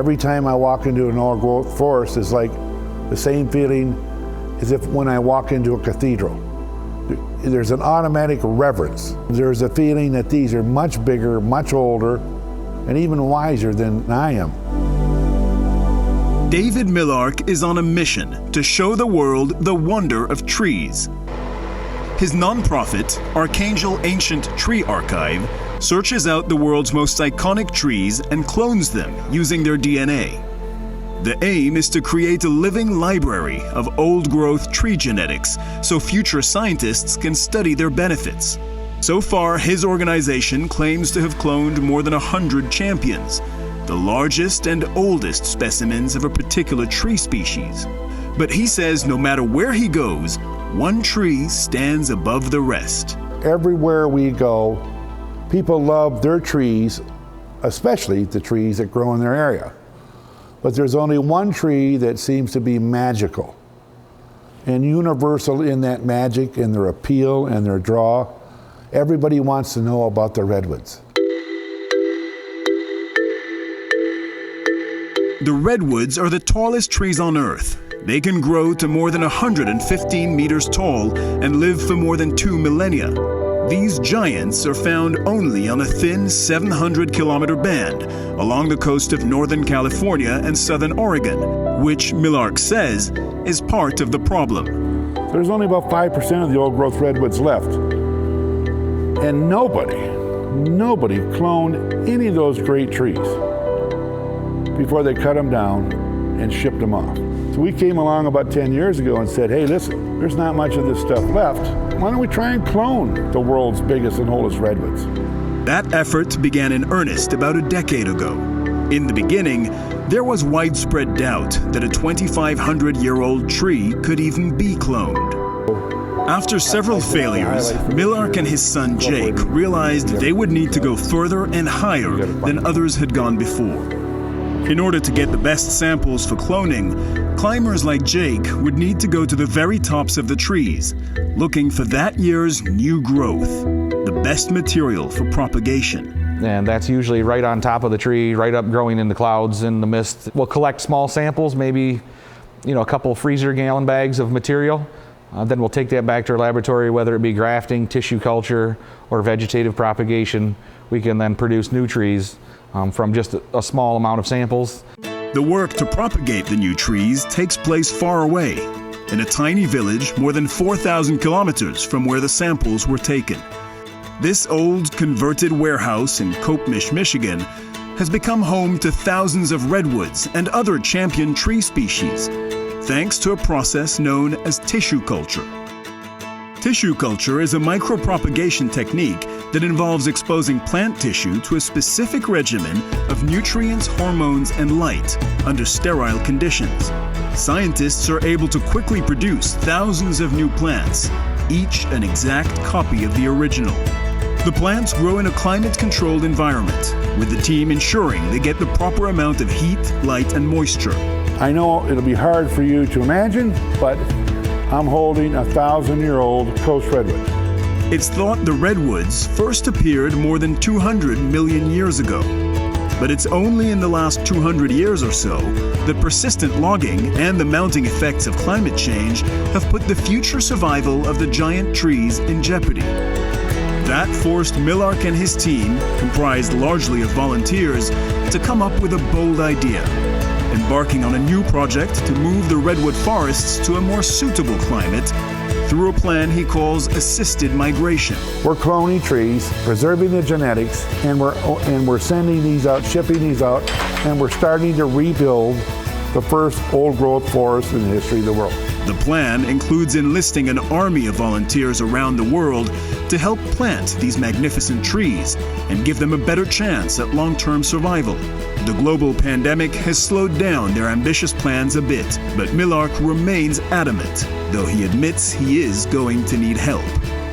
every time I walk into an old growth forest is like the same feeling as if when I walk into a cathedral. There's an automatic reverence. There's a feeling that these are much bigger, much older, and even wiser than I am. David Milarch is on a mission to show the world the wonder of trees. His nonprofit, Archangel Ancient Tree Archive, searches out the world's most iconic trees and clones them using their DNA. The aim is to create a living library of old-growth tree genetics so future scientists can study their benefits. So far, his organization claims to have cloned more than 100 champions, the largest and oldest specimens of a particular tree species. But he says no matter where he goes, one tree stands above the rest. Everywhere we go, people love their trees, especially the trees that grow in their area. But there's only one tree that seems to be magical and universal in that magic and their appeal and their draw. Everybody wants to know about the redwoods. The redwoods are the tallest trees on Earth. They can grow to more than 115 meters tall and live for more than 2 millennia. These giants are found only on a thin 700-kilometer band along the coast of Northern California and Southern Oregon, which Milarch says is part of the problem. There's only about 5% of the old-growth redwoods left. And nobody cloned any of those great trees before they cut them down and shipped them off. So we came along about 10 years ago and said, hey, listen, there's not much of this stuff left. Why don't we try and clone the world's biggest and oldest redwoods? That effort began in earnest about a decade ago. In the beginning, there was widespread doubt that a 2,500-year-old tree could even be cloned. After several failures, Milarch and his son Jake realized they would need to go further and higher than others had gone before. In order to get the best samples for cloning, climbers like Jake would need to go to the very tops of the trees, looking for that year's new growth, the best material for propagation. And that's usually right on top of the tree, right up growing in the clouds in the mist. We'll collect small samples, maybe a couple freezer gallon bags of material. Then we'll take that back to our laboratory, whether it be grafting, tissue culture, or vegetative propagation. We can then produce new trees from just a small amount of samples. The work to propagate the new trees takes place far away, in a tiny village more than 4,000 kilometers from where the samples were taken. This old converted warehouse in Copemish, Michigan, has become home to thousands of redwoods and other champion tree species, thanks to a process known as tissue culture. Tissue culture is a micropropagation technique that involves exposing plant tissue to a specific regimen of nutrients, hormones, and light under sterile conditions. Scientists are able to quickly produce thousands of new plants, each an exact copy of the original. The plants grow in a climate-controlled environment, with the team ensuring they get the proper amount of heat, light, and moisture. I know it'll be hard for you to imagine, but I'm holding a 1,000-year-old coast redwood. It's thought the redwoods first appeared more than 200 million years ago. But it's only in the last 200 years or so that persistent logging and the mounting effects of climate change have put the future survival of the giant trees in jeopardy. That forced Milarch and his team, comprised largely of volunteers, to come up with a bold idea, embarking on a new project to move the redwood forests to a more suitable climate through a plan he calls assisted migration. We're cloning trees, preserving the genetics, and we're sending these out, shipping these out, and we're starting to rebuild the first old-growth forest in the history of the world. The plan includes enlisting an army of volunteers around the world to help plant these magnificent trees and give them a better chance at long-term survival. The global pandemic has slowed down their ambitious plans a bit, but Milarch remains adamant, though he admits he is going to need help.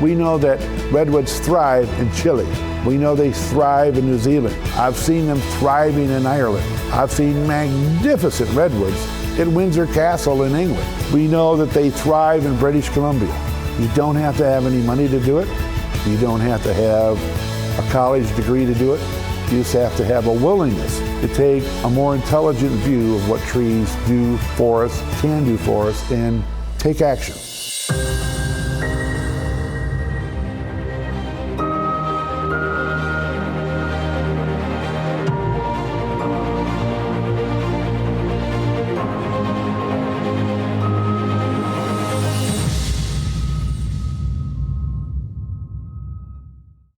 We know that redwoods thrive in Chile. We know they thrive in New Zealand. I've seen them thriving in Ireland. I've seen magnificent redwoods at Windsor Castle in England. We know that they thrive in British Columbia. You don't have to have any money to do it. You don't have to have a college degree to do it. You just have to have a willingness to take a more intelligent view of what trees do for us, can do for us, and take action.